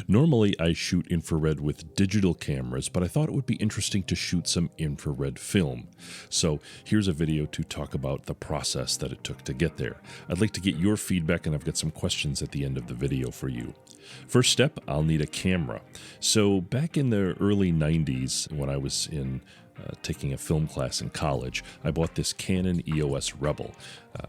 Normally, I shoot infrared with digital cameras, but I thought it would be interesting to shoot some infrared film. So here's a video to talk about the process that it took to get there. I'd like to get your feedback, and I've got some questions at the end of the video for you. First step, I'll need a camera. So back in the early 90s, when I was taking a film class in college, I bought this Canon EOS Rebel,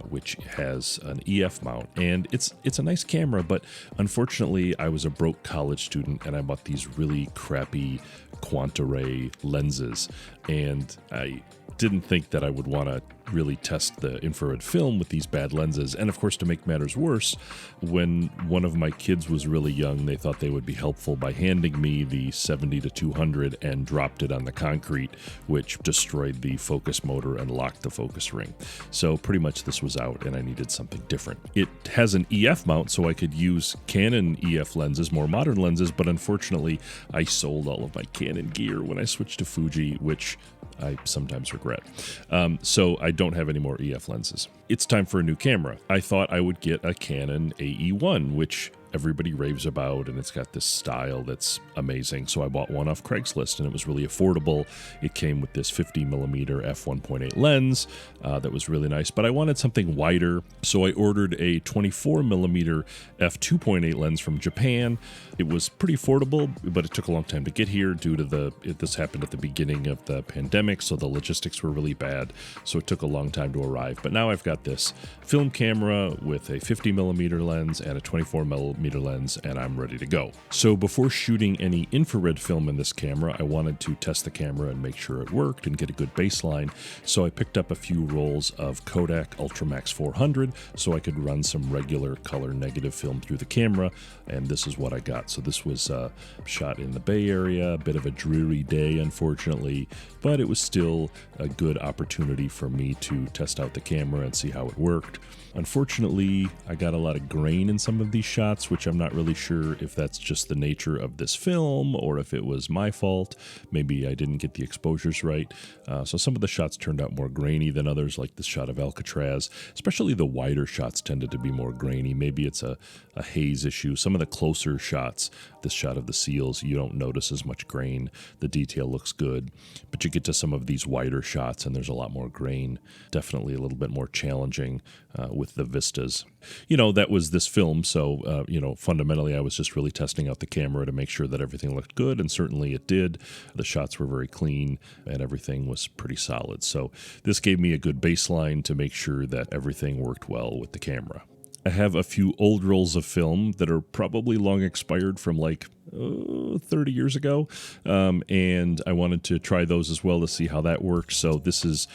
which has an EF mount, and it's a nice camera, but unfortunately I was a broke college student and I bought these really crappy Quanta-Ray lenses, and I didn't think that I would want to really test the infrared film with these bad lenses. And of course, to make matters worse, when one of my kids was really young, they thought they would be helpful by handing me the 70-200 and dropped it on the concrete, which destroyed the focus motor and locked the focus ring. So pretty much this was out and I needed something different. It has an EF mount, so I could use Canon EF lenses, more modern lenses, but unfortunately I sold all of my Canon gear when I switched to Fuji, which I sometimes regret. So I don't have any more EF lenses. It's time for a new camera. I thought I would get a Canon AE-1, which everybody raves about, and it's got this style that's amazing. So I bought one off Craigslist, and it was really affordable. It came with this 50mm f1.8 lens that was really nice, but I wanted something wider, so I ordered a 24mm f2.8 lens from Japan. It was pretty affordable, but it took a long time to get here due to this happened at the beginning of the pandemic, so the logistics were really bad, so it took a long time to arrive. But now I've got this film camera with a 50mm lens and a 24mm lens, and I'm ready to go. So before shooting any infrared film in this camera, I wanted to test the camera and make sure it worked and get a good baseline. So I picked up a few rolls of Kodak UltraMax 400 so I could run some regular color negative film through the camera, and this is what I got. So this was shot in the Bay Area, a bit of a dreary day unfortunately, but it was still a good opportunity for me to test out the camera and see how it worked. Unfortunately, I got a lot of grain in some of these shots, which I'm not really sure if that's just the nature of this film or if it was my fault. Maybe I didn't get the exposures right. So some of the shots turned out more grainy than others, like this shot of Alcatraz. Especially the wider shots tended to be more grainy. Maybe it's a haze issue. Some of the closer shots, this shot of the seals, you don't notice as much grain. The detail looks good, but you get to some of these wider shots and there's a lot more grain. Definitely a little bit more challenging with the vistas. That was this film, so fundamentally I was just really testing out the camera to make sure that everything looked good, and certainly it did. The shots were very clean and everything was pretty solid. So this gave me a good baseline to make sure that everything worked well with the camera. I have a few old rolls of film that are probably long expired from 30 years ago, and I wanted to try those as well to see how that worked. So this is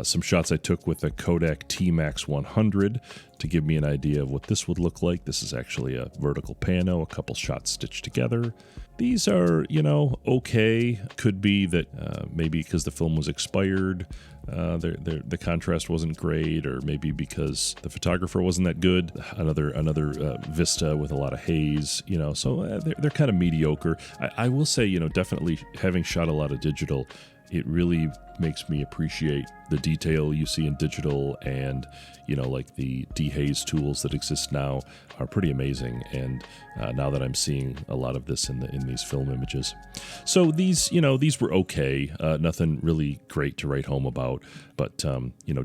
some shots I took with a Kodak TMax 100 to give me an idea of what this would look like. This is actually a vertical pano, a couple shots stitched together. These are, okay. Could be that maybe because the film was expired, the contrast wasn't great, or maybe because the photographer wasn't that good. Another vista with a lot of haze, so they're kind of mediocre. I will say, definitely having shot a lot of digital, it really makes me appreciate the detail you see in digital, and like the dehaze tools that exist now are pretty amazing. And now that I'm seeing a lot of this in these film images, so these were okay, nothing really great to write home about, but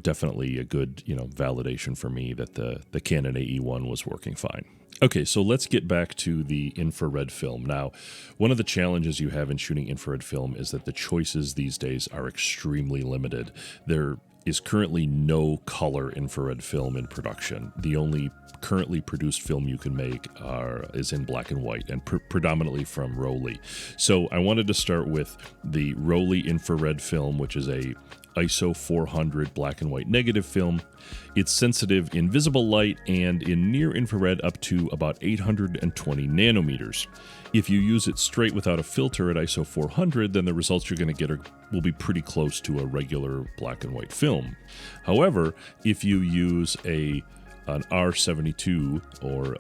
definitely a good validation for me that the Canon AE-1 was working fine. Okay, so let's get back to the infrared film. Now, one of the challenges you have in shooting infrared film is that the choices these days are extremely limited. There is currently no color infrared film in production. The only currently produced film you can make is in black and white, and predominantly from Rollei. So I wanted to start with the Rollei Infrared film, which is a ISO 400 black and white negative film. It's sensitive in visible light and in near infrared up to about 820 nanometers. If you use it straight without a filter at ISO 400, then the results you're going to get will be pretty close to a regular black and white film. However, if you use an R72 or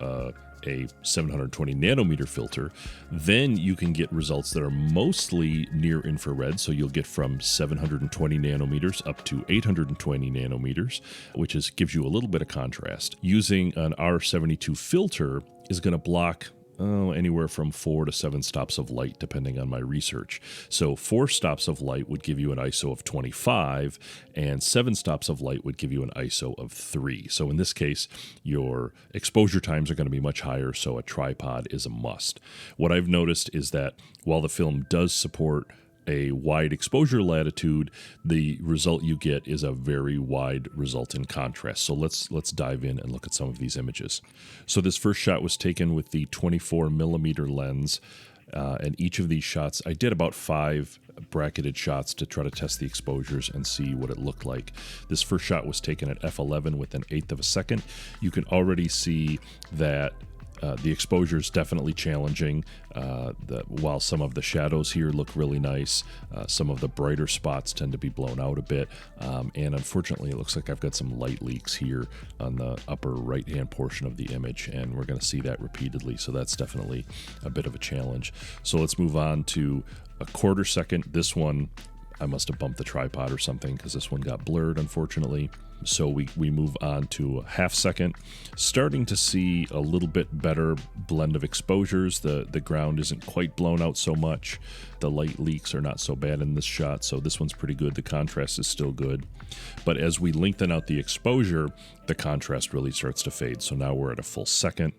a 720 nanometer filter, then you can get results that are mostly near infrared. So you'll get from 720 nanometers up to 820 nanometers, which gives you a little bit of contrast. Using an R72 filter is going to block anywhere from 4 to 7 stops of light, depending on my research. So 4 stops of light would give you an ISO of 25, and 7 stops of light would give you an ISO of 3. So in this case, your exposure times are going to be much higher, so a tripod is a must. What I've noticed is that while the film does support a wide exposure latitude, the result you get is a very wide result in contrast. So let's dive in and look at some of these images. So this first shot was taken with the 24mm lens, and each of these shots, I did about 5 bracketed shots to try to test the exposures and see what it looked like. This first shot was taken at f11 with an 1/8 of a second. You can already see that the exposure is definitely challenging. While some of the shadows here look really nice, some of the brighter spots tend to be blown out a bit. And unfortunately, it looks like I've got some light leaks here on the upper right-hand portion of the image, and we're going to see that repeatedly. So that's definitely a bit of a challenge. So let's move on to a 1/4 second. This one, I must have bumped the tripod or something because this one got blurred, unfortunately. So we move on to a 1/2 second, starting to see a little bit better blend of exposures. The ground isn't quite blown out so much. The light leaks are not so bad in this shot, so this one's pretty good. The contrast is still good. But as we lengthen out the exposure, the contrast really starts to fade. So now we're at a full second,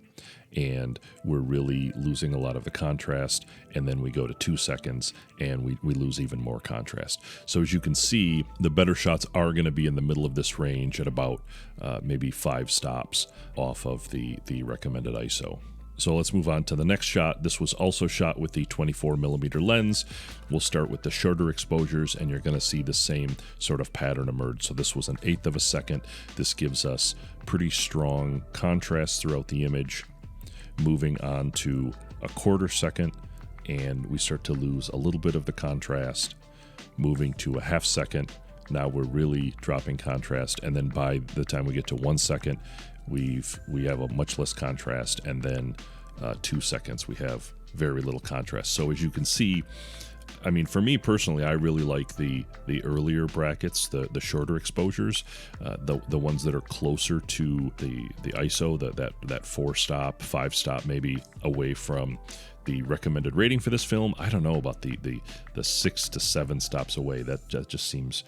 and we're really losing a lot of the contrast, and then we go to 2 seconds and we lose even more contrast. So as you can see, the better shots are going to be in the middle of this range at about maybe 5 stops off of the recommended ISO. So let's move on to the next shot. This was also shot with the 24mm lens. We'll start with the shorter exposures, and you're going to see the same sort of pattern emerge. So this was an 1/8 of a second. This gives us pretty strong contrast throughout the image. Moving on to a 1/4 second, and we start to lose a little bit of the contrast. Moving to a 1/2 second, now we're really dropping contrast, and then by the time we get to 1 second, we have a much less contrast, and then 2 seconds we have very little contrast. So as you can see, I mean, for me personally, I really like the earlier brackets, the shorter exposures, the ones that are closer to the ISO, that 4 stop, 5 stop, maybe away from the recommended rating for this film. I don't know about the 6 to 7 stops away. That just seems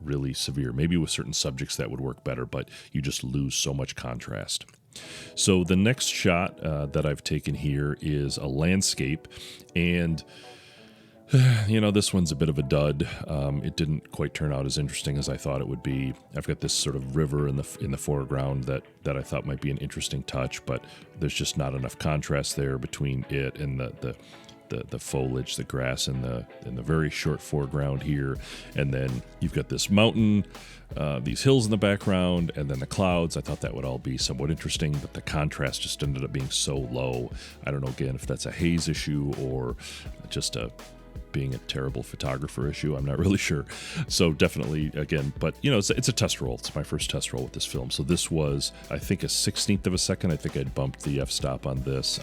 really severe. Maybe with certain subjects that would work better, but you just lose so much contrast. So the next shot that I've taken here is a landscape, and this one's a bit of a dud. It didn't quite turn out as interesting as I thought it would be. I've got this sort of river in the foreground that I thought might be an interesting touch, but there's just not enough contrast there between it and the foliage, the grass, and the very short foreground here. And then you've got this mountain, these hills in the background, and then the clouds. I thought that would all be somewhat interesting, but the contrast just ended up being so low. I don't know, again, if that's a haze issue or just being a terrible photographer issue. I'm not really sure. So definitely, again, but it's a test roll. It's my first test roll with this film. So this was, I think, a 1/16 of a second. I think I'd bumped the f-stop on this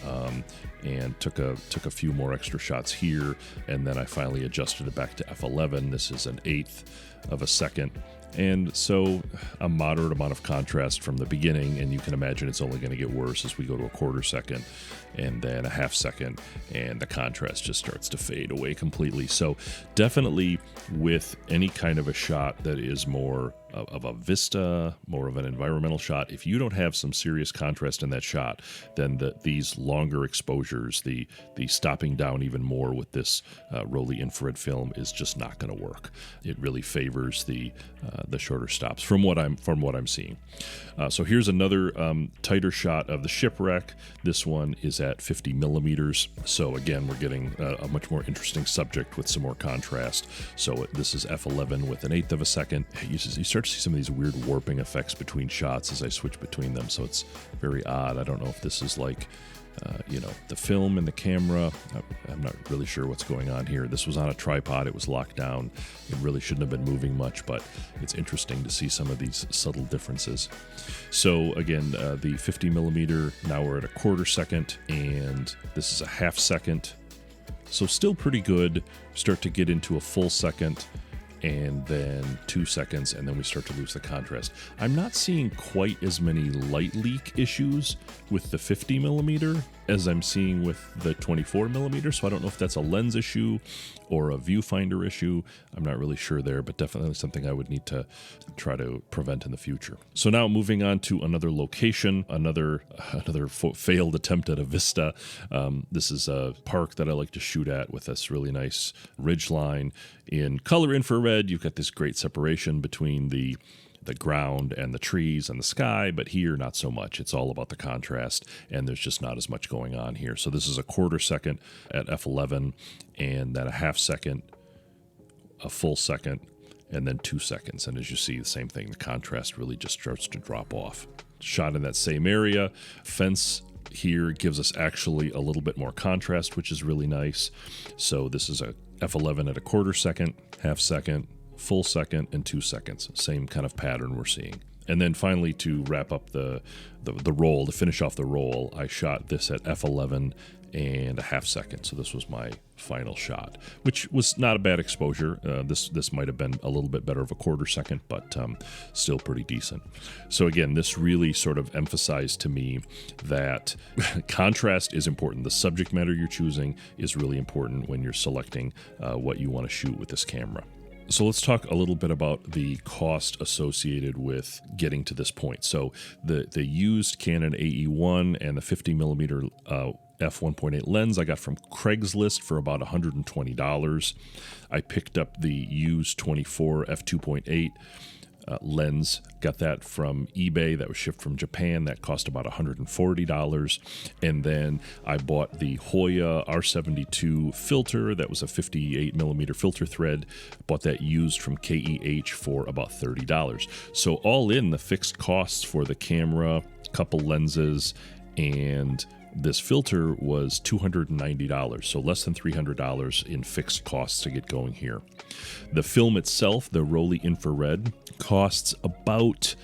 and took a few more extra shots here, and then I finally adjusted it back to f11. This is an 1/8 of a second. And so a moderate amount of contrast from the beginning, and you can imagine it's only going to get worse as we go to a 1/4 second and then a 1/2 second, and the contrast just starts to fade away completely. So definitely with any kind of a shot that is more of a vista, more of an environmental shot, if you don't have some serious contrast in that shot, then these longer exposures, the stopping down even more with this Rollei Infrared film is just not going to work. It really favors the shorter stops from what I'm seeing. So here's another tighter shot of the shipwreck. This one is at 50mm. So again, we're getting a much more interesting subject with some more contrast. So this is f11 with an 1/8 of a second. You start to see some of these weird warping effects between shots as I switch between them. So it's very odd. I don't know if this is like the film and the camera. I'm not really sure what's going on here. This was on a tripod. It was locked down. It really shouldn't have been moving much, but it's interesting to see some of these subtle differences. So again, the 50mm, now we're at a 1/4 second, and this is a 1/2 second. So still pretty good. Start to get into a full second, and then 2 seconds, and then we start to lose the contrast. I'm not seeing quite as many light leak issues with the 50mm. as I'm seeing with the 24mm, so I don't know if that's a lens issue or a viewfinder issue. I'm not really sure there, but definitely something I would need to try to prevent in the future. So now moving on to another location, another failed attempt at a vista. This is a park that I like to shoot at with this really nice ridge line. In color infrared, you've got this great separation between the ground and the trees and the sky, but here not so much. It's all about the contrast, and there's just not as much going on here. So this is a 1/4 second at f11, and then a 1/2 second, a full second, and then 2 seconds. And as you see, the same thing, the contrast really just starts to drop off. Shot in that same area. Fence here gives us actually a little bit more contrast, which is really nice. So this is a f11 at a 1/4 second, 1/2 second, full second, and 2 seconds. Same kind of pattern we're seeing. And then finally, to wrap up the roll, to finish off the roll, I shot this at f11 and a 1/2 second. So this was my final shot, which was not a bad exposure. This might have been a little bit better of a 1/4 second, but still pretty decent. So again, this really sort of emphasized to me that contrast is important. The subject matter you're choosing is really important when you're selecting what you want to shoot with this camera. So let's talk a little bit about the cost associated with getting to this point. So the used Canon AE-1 and the 50mm f1.8 lens I got from Craigslist for about $120. I picked up the used 24 f2.8 lens, got that from eBay. That was shipped from Japan. That cost about $140. And then I bought the Hoya R72 filter. That was a 58mm filter thread. Bought that used from KEH for about $30. So all in, the fixed costs for the camera, couple lenses, and this filter was $290, so less than $300 in fixed costs to get going here. The film itself, the Rollei Infrared, costs about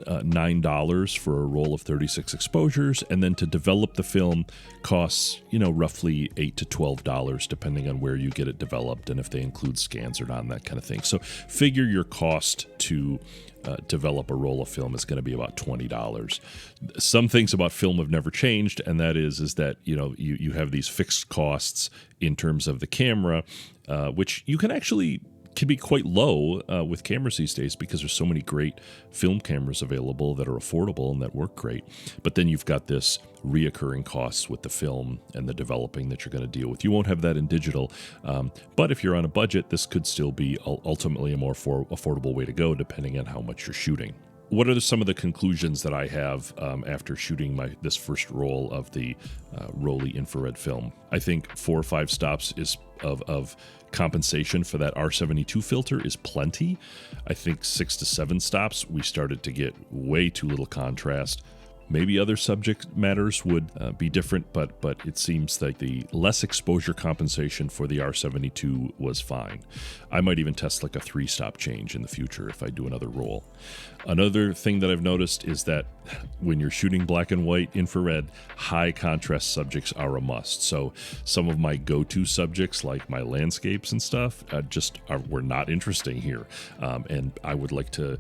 $9 for a roll of 36 exposures, and then to develop the film costs, roughly $8 to $12, depending on where you get it developed and if they include scans or not, and that kind of thing. So figure your cost to develop a roll of film is going to be about $20. Some things about film have never changed, and that is that you have these fixed costs in terms of the camera, which you can be quite low with cameras these days because there's so many great film cameras available that are affordable and that work great. But then you've got this reoccurring costs with the film and the developing that you're going to deal with. You won't have that in digital, but if you're on a budget, this could still be ultimately a more affordable way to go depending on how much you're shooting. What are some of the conclusions that I have after shooting this first roll of the Rollei Infrared film? I think 4 or 5 stops is of compensation for that R72 filter is plenty. I think 6 to 7 stops, we started to get way too little contrast. Maybe other subject matters would be different, but it seems like the less exposure compensation for the R72 was fine. I might even test like a 3-stop change in the future if I do another roll. Another thing that I've noticed is that when you're shooting black and white infrared, high contrast subjects are a must. So some of my go-to subjects, like my landscapes and stuff, were not interesting here. And I would like to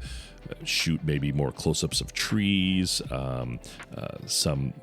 shoot maybe more close-ups of trees, some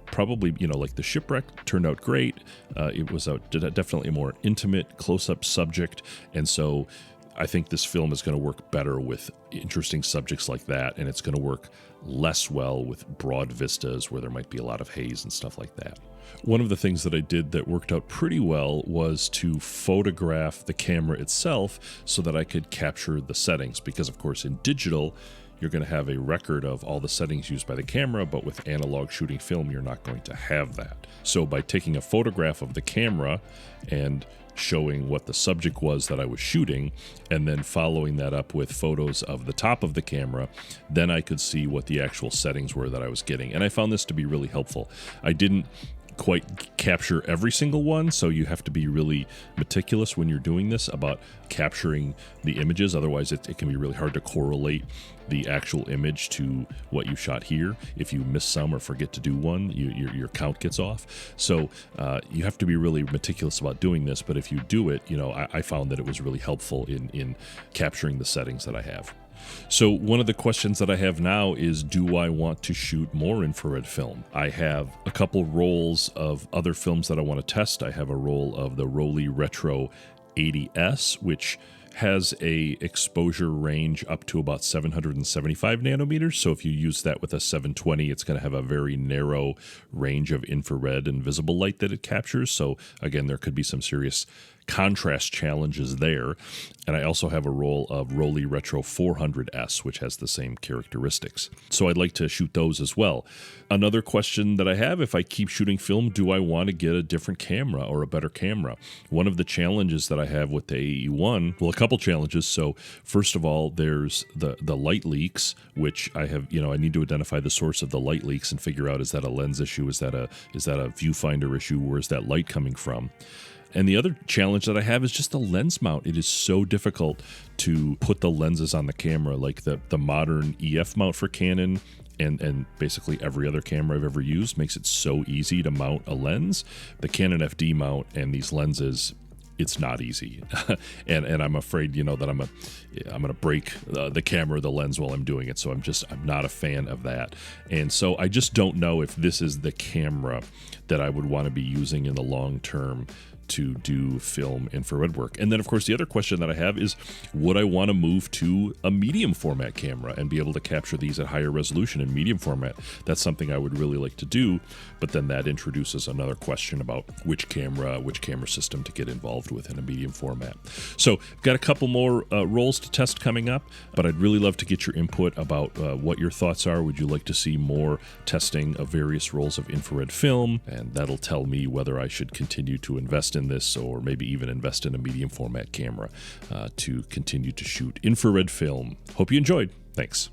probably, like the shipwreck turned out great. It was definitely a more intimate close-up subject, and so I think this film is going to work better with interesting subjects like that, and it's going to work less well with broad vistas where there might be a lot of haze and stuff like that. One of the things that I did that worked out pretty well was to photograph the camera itself so that I could capture the settings, because of course in digital you're going to have a record of all the settings used by the camera, but with analog shooting film you're not going to have that. So by taking a photograph of the camera and showing what the subject was that I was shooting, and then following that up with photos of the top of the camera, then I could see what the actual settings were that I was getting. And I found this to be really helpful. I didn't quite capture every single one, so you have to be really meticulous when you're doing this about capturing the images. Otherwise it can be really hard to correlate the actual image to what you shot here. If you miss some or forget to do one, your count gets off. So you have to be really meticulous about doing this, but if you do it, I found that it was really helpful in capturing the settings that I have. So one of the questions that I have now is, do I want to shoot more infrared film? I have a couple rolls of other films that I want to test. I have a roll of the Rollei Retro 80S, which has a exposure range up to about 775 nanometers. So if you use that with a 720, it's going to have a very narrow range of infrared and visible light that it captures. So again, there could be some serious contrast challenges there. And I also have a roll of Rollei Retro 400S, which has the same characteristics. So I'd like to shoot those as well. Another question that I have, if I keep shooting film, do I want to get a different camera or a better camera? One of the challenges that I have with the AE-1, well, a couple challenges. So first of all, there's the light leaks, which I have, I need to identify the source of the light leaks and figure out, is that a lens issue? Is that a viewfinder issue? Where's that light coming from? And the other challenge that I have is just the lens mount. It is so difficult to put the lenses on the camera, like the modern EF mount for Canon and basically every other camera I've ever used makes it so easy to mount a lens. The Canon FD mount and these lenses, it's not easy. and I'm afraid, that I'm going to break the camera or the lens while I'm doing it. So I'm not a fan of that. And so I just don't know if this is the camera that I would want to be using in the long term to do film infrared work. And then of course the other question that I have is, would I want to move to a medium format camera and be able to capture these at higher resolution in medium format? That's something I would really like to do, but then that introduces another question about which camera system to get involved with in a medium format. So I've got a couple more rolls to test coming up, but I'd really love to get your input about what your thoughts are. Would you like to see more testing of various rolls of infrared film? And that'll tell me whether I should continue to invest in this, or maybe even invest in a medium format camera to continue to shoot infrared film. Hope you enjoyed. Thanks.